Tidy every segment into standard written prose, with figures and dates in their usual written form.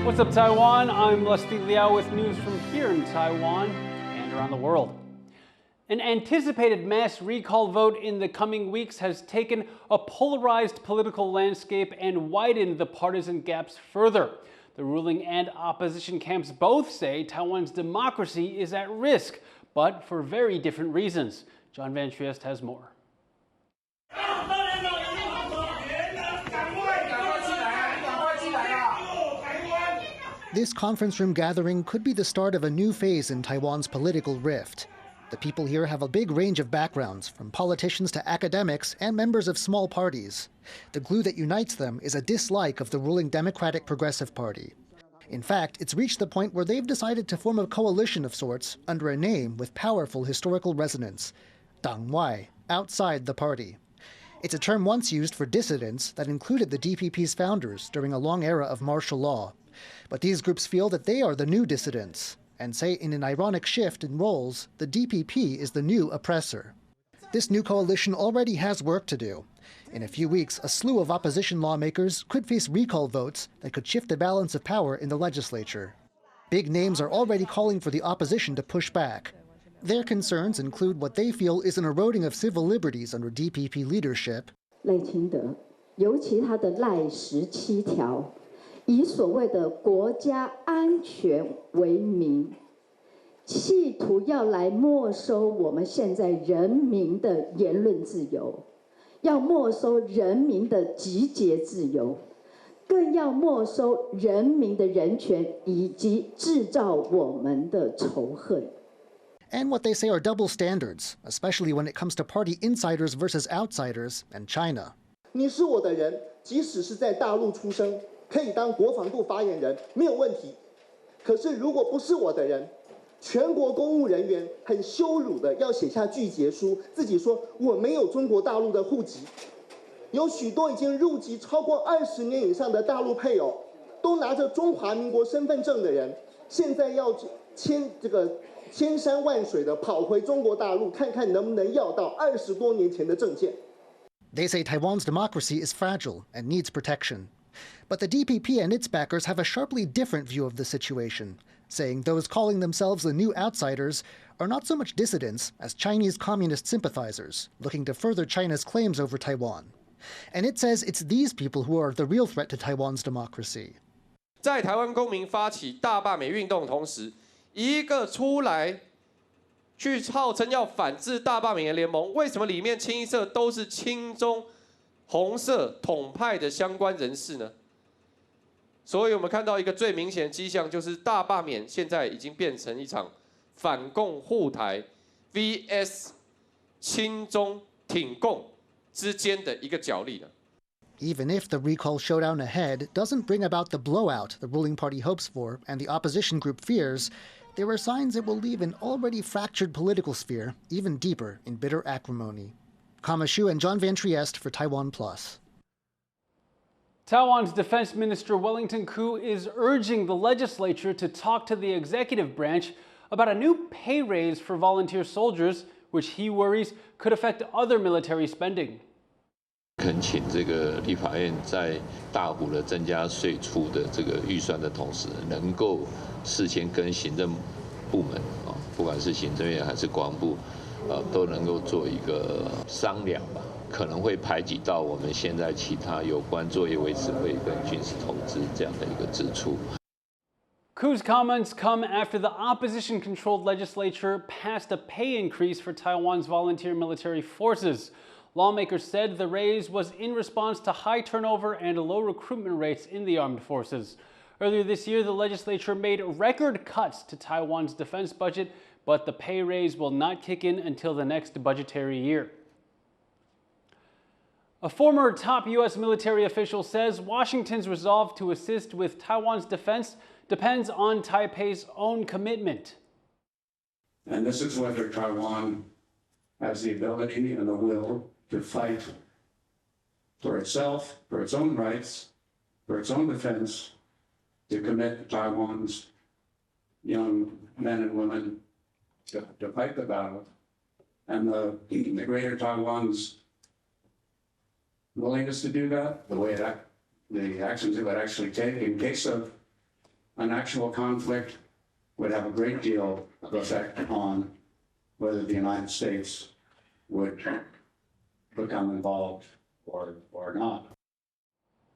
What's up, Taiwan? I'm Lusty Liao with news from here in Taiwan and around the world. An anticipated mass recall vote in the coming weeks has taken a polarized political landscape and widened the partisan gaps further. The ruling and opposition camps both say Taiwan's democracy is at risk, but for very different reasons. John Van Trieste has more. This conference room gathering could be the start of a new phase in Taiwan's political rift. The people here have a big range of backgrounds, from politicians to academics and members of small parties. The glue that unites them is a dislike of the ruling Democratic Progressive Party. In fact, it's reached the point where they've decided to form a coalition of sorts under a name with powerful historical resonance, 党外, outside the party. It's a term once used for dissidents that included the DPP's founders during a long era of martial law. But these groups feel that they are the new dissidents, and say in an ironic shift in roles, the DPP is the new oppressor. This new coalition already has work to do. In a few weeks, a slew of opposition lawmakers could face recall votes that could shift the balance of power in the legislature. Big names are already calling for the opposition to push back. Their concerns include what they feel is an eroding of civil liberties under DPP leadership. 赖清德，尤其他的赖17条。 以所谓的国家安全为名，企图要来没收我们现在人民的言论自由，要没收人民的集结自由，更要没收人民的人权，以及制造我们的仇恨。 And what they say are double standards, especially when it comes to party insiders versus outsiders and China. 你是我的人，即使是在大陆出生。 可以当国防部发言人没有问题，可是如果不是我的人，全国公务人员很羞辱的要写下拒绝书，自己说我没有中国大陆的户籍，有许多已经入籍超过20年以上的大陆配偶，都拿着中华民国身份证的人，现在要千山万水的跑回中国大陆，看看能不能要到20多年前的证件。 They say Taiwan's democracy is fragile and needs protection. But the DPP and its backers have a sharply different view of the situation, saying those calling themselves the new outsiders are not so much dissidents as Chinese communist sympathizers, looking to further China's claims over Taiwan. And it says it's these people who are the real threat to Taiwan's democracy. 在台湾公民发起大罢免运动的同时，一个出来去号称要反制大罢免的联盟，为什么里面清一色都是亲中？ 红色统派的相关人士呢？所以我们看到一个最明显的迹象，就是大罢免现在已经变成一场反共护台 vs 亲中挺共之间的一个角力了。 Even if the recall showdown ahead doesn't bring about the blowout the ruling party hopes for and the opposition group fears, there are signs it will leave an already fractured political sphere even deeper in bitter acrimony. Kama Xu and John Van Trieste for TaiwanPlus. Taiwan's Defense Minister Wellington Koo is urging the legislature to talk to the executive branch about a new pay raise for volunteer soldiers, which he worries could affect other military spending. 恳请这个立法院在大幅的增加税出的这个预算的同时，能够事先跟行政部门不管是行政院还是国防部。 都能够做一个商量吧，可能会排挤到我们现在其他有关作业维持费跟军事投资这样的一个支出。Koo's comments come after the opposition-controlled legislature passed a pay increase for Taiwan's volunteer military forces. Lawmakers said the raise was in response to high turnover and low recruitment rates in the armed forces. Earlier this year, the legislature made record cuts to Taiwan's defense budget, but the pay raise will not kick in until the next budgetary year. A former top U.S. military official says Washington's resolve to assist with Taiwan's defense depends on Taipei's own commitment. And this is whether Taiwan has the ability and the will to fight for itself, for its own rights, for its own defense, to commit Taiwan's young men and women to fight the battle, and the greater Taiwan's willingness to do that, the actions it would actually take in case of an actual conflict would have a great deal of effect on whether the United States would become involved or not.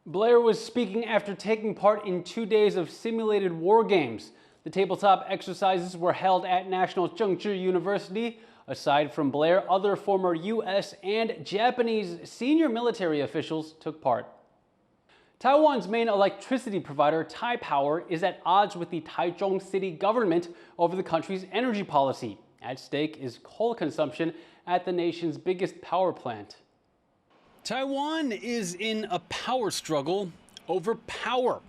Blair was speaking after taking part in 2 days of simulated war games. The tabletop exercises were held at National Tsinghua University. Aside from Blair, other former U.S. and Japanese senior military officials took part. Taiwan's main electricity provider, Taipower, is at odds with the Taichung city government over the country's energy policy. At stake is coal consumption at the nation's biggest power plant. Taiwan is in a power struggle over power.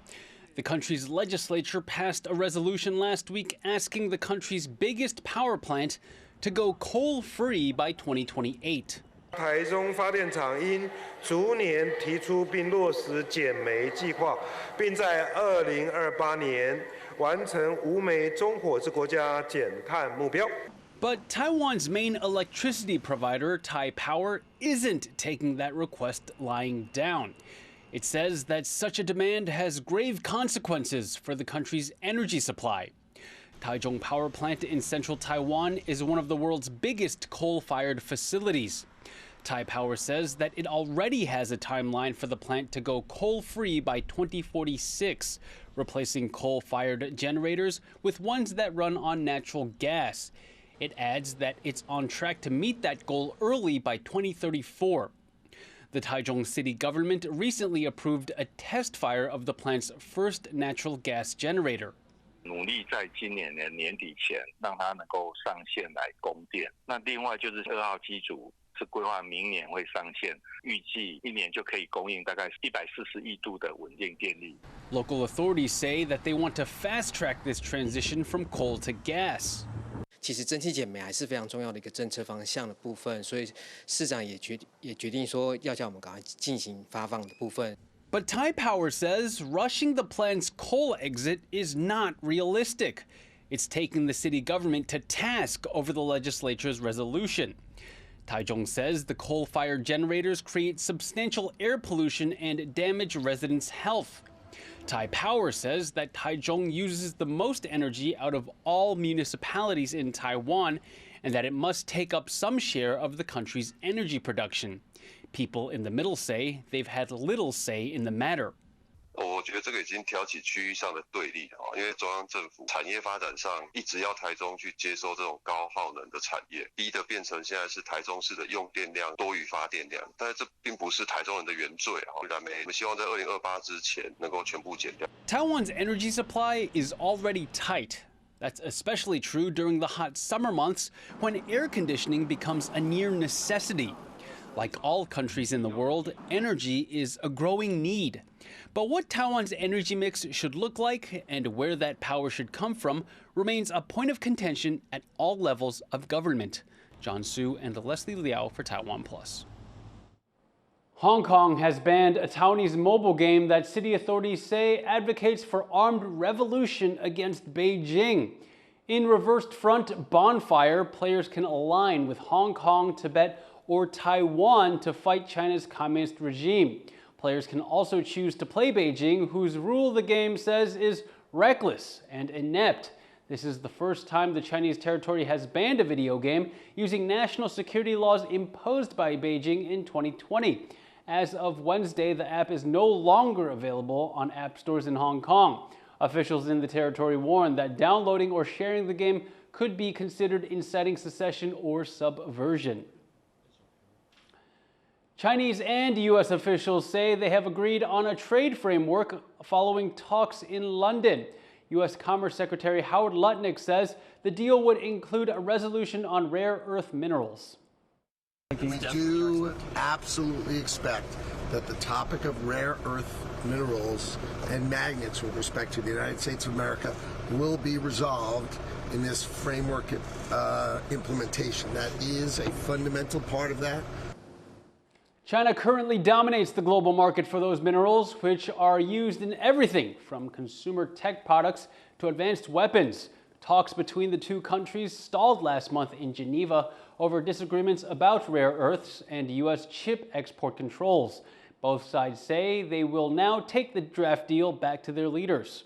The country's legislature passed a resolution last week asking the country's biggest power plant to go coal-free by 2028. 台中发电厂应逐年提出并落实减煤计划，并在2028年完成无煤中火之国家减碳目标。 But Taiwan's main electricity provider, Taipower, isn't taking that request lying down. It says that such a demand has grave consequences for the country's energy supply. Taichung Power Plant in central Taiwan is one of the world's biggest coal-fired facilities. Taipower says that it already has a timeline for the plant to go coal-free by 2046, replacing coal-fired generators with ones that run on natural gas. It adds that it's on track to meet that goal early by 2034. The Taichung city government recently approved a test fire of the plant's first natural gas generator. 努力在今年的年底前让它能够上线来供电。那另外就是2号机组是规划明年会上线，预计1年就可以供应大概140亿度的稳定电力。 Local authorities say that they want to fast-track this transition from coal to gas. 其实蒸汽减煤还是非常重要的一个政策方向的部分，所以市长也决定说要叫我们赶快进行发放的部分。 But Taipower says rushing the plant's coal exit is not realistic. It's taking the city government to task over the legislature's resolution. Taichung says the coal-fired generators create substantial air pollution and damage residents' health. Taipower says that Taichung uses the most energy out of all municipalities in Taiwan and that it must take up some share of the country's energy production. People in the middle say they've had little say in the matter. 我觉得这个已经挑起区域上的对立啊，因为中央政府产业发展上一直要台中去接收这种高耗能的产业，逼得变成现在是台中市的用电量多于发电量，但是这并不是台中人的原罪啊。燃煤，我们希望在2028之前能够全部减掉。Taiwan's energy supply is already tight. That's especially true during the hot summer months when air conditioning becomes a near necessity. Like all countries in the world, energy is a growing need. But what Taiwan's energy mix should look like and where that power should come from remains a point of contention at all levels of government. John Su and Leslie Liao for TaiwanPlus. Hong Kong has banned a Taiwanese mobile game that city authorities say advocates for armed revolution against Beijing. In Reversed Front Bonfire, players can align with Hong Kong, Tibet, or Taiwan to fight China's communist regime. Players can also choose to play Beijing, whose rule the game says is reckless and inept. This is the first time the Chinese territory has banned a video game using national security laws imposed by Beijing in 2020. As of Wednesday, the app is no longer available on app stores in Hong Kong. Officials in the territory warned that downloading or sharing the game could be considered inciting secession or subversion. Chinese and U.S. officials say they have agreed on a trade framework following talks in London. U.S. Commerce Secretary Howard Lutnick says the deal would include a resolution on rare earth minerals. We do absolutely expect that the topic of rare earth minerals and magnets with respect to the United States of America will be resolved in this framework implementation. That is a fundamental part of that. China currently dominates the global market for those minerals, which are used in everything from consumer tech products to advanced weapons. Talks between the two countries stalled last month in Geneva over disagreements about rare earths and U.S. chip export controls. Both sides say they will now take the draft deal back to their leaders.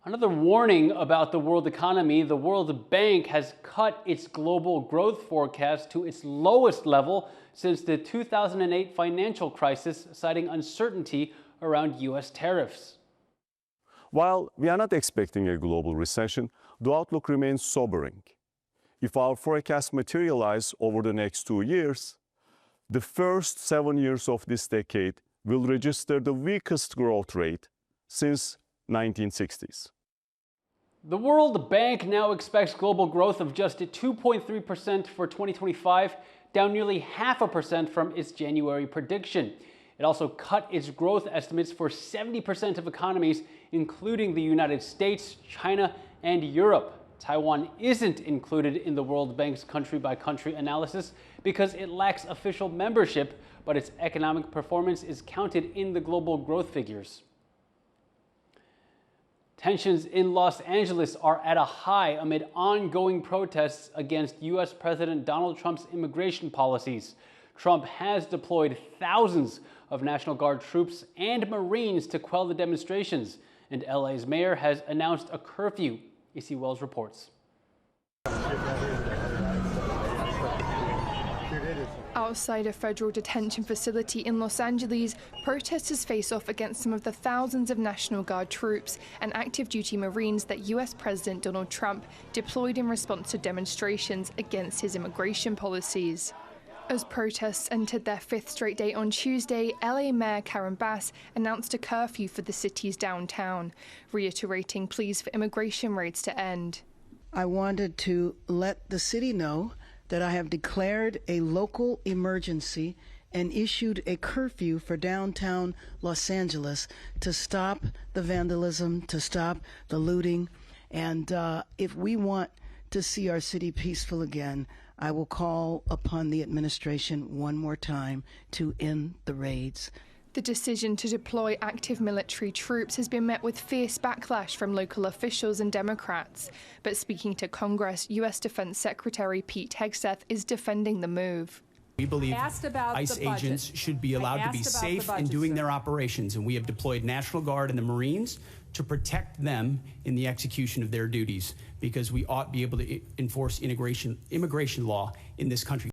Another warning about the world economy. The World Bank has cut its global growth forecast to its lowest level since the 2008 financial crisis, citing uncertainty around U.S. tariffs. While we are not expecting a global recession, the outlook remains sobering. If our forecasts materialize over the next 2 years, the first 7 years of this decade will register the weakest growth rate since 1960s. The World Bank now expects global growth of just 2.3% for 2025, down nearly 0.5% from its January prediction. It also cut its growth estimates for 70% of economies, including the United States, China, and Europe. Taiwan isn't included in the World Bank's country-by-country analysis because it lacks official membership, but its economic performance is counted in the global growth figures. Tensions in Los Angeles are at a high amid ongoing protests against U.S. President Donald Trump's immigration policies. Trump has deployed thousands of National Guard troops and Marines to quell the demonstrations, and LA's mayor has announced a curfew. E.C. Wells reports. Outside a federal detention facility in Los Angeles, protesters face off against some of the thousands of National Guard troops and active duty Marines that U.S. President Donald Trump deployed in response to demonstrations against his immigration policies. As protests entered their 5th straight day on Tuesday, LA Mayor Karen Bass announced a curfew for the city's downtown, reiterating pleas for immigration raids to end. I wanted to let the city know that I have declared a local emergency and issued a curfew for downtown Los Angeles to stop the vandalism, to stop the looting, and if we want to see our city peaceful again, I will call upon the administration one more time to end the raids. The decision to deploy active military troops has been met with fierce backlash from local officials and Democrats. But speaking to Congress, U.S. Defense Secretary Pete Hegseth is defending the move. We believe ICE agents should be allowed to be safe in doing their operations, and we have deployed National Guard and the Marines to protect them in the execution of their duties, because we ought to be able to enforce immigration law in this country.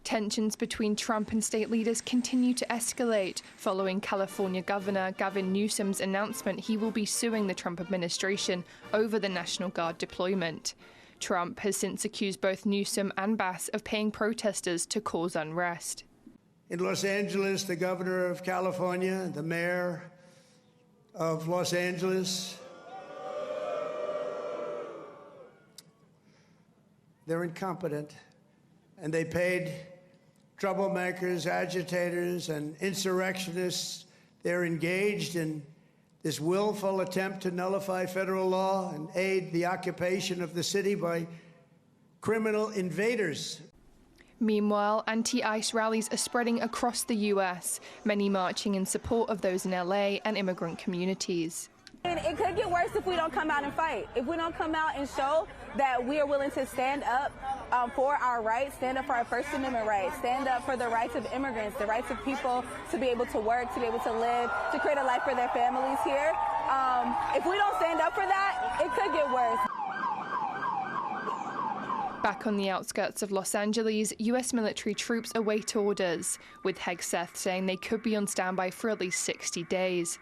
Tensions between Trump and state leaders continue to escalate following California Governor Gavin Newsom's announcement he will be suing the Trump administration over the National Guard deployment. Trump has since accused both Newsom and Bass of paying protesters to cause unrest. In Los Angeles, the governor of California, the mayor of Los Angeles, they're incompetent, and they paid troublemakers, agitators, and insurrectionists. They're engaged in this willful attempt to nullify federal law and aid the occupation of the city by criminal invaders. Meanwhile, anti-ICE rallies are spreading across the U.S., many marching in support of those in L.A. and immigrant communities. And it could get worse if we don't come out and fight. If we don't come out and show that we are willing to stand up for our rights, stand up for our First Amendment rights, stand up for the rights of immigrants, the rights of people to be able to work, to be able to live, to create a life for their families here. If we don't stand up for that, it could get worse. Back on the outskirts of Los Angeles, U.S. military troops await orders, with Hegseth saying they could be on standby for at least 60 days.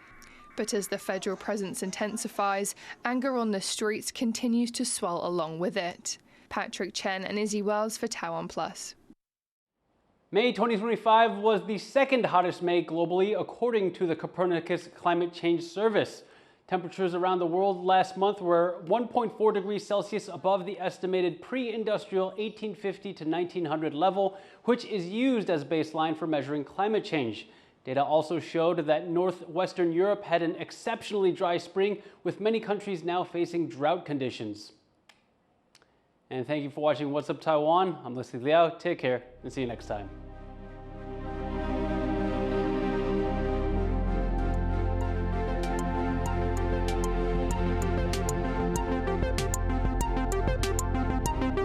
But as the federal presence intensifies, anger on the streets continues to swell along with it. Patrick Chen and Izzy Wells for TaiwanPlus. May 2025 was the second hottest May globally, according to the Copernicus Climate Change Service. Temperatures around the world last month were 1.4 degrees Celsius above the estimated pre-industrial 1850 to 1900 level, which is used as baseline for measuring climate change. Data also showed that northwestern Europe had an exceptionally dry spring, with many countries now facing drought conditions. And thank you for watching What's Up Taiwan. I'm Liao. Take care and see you next time.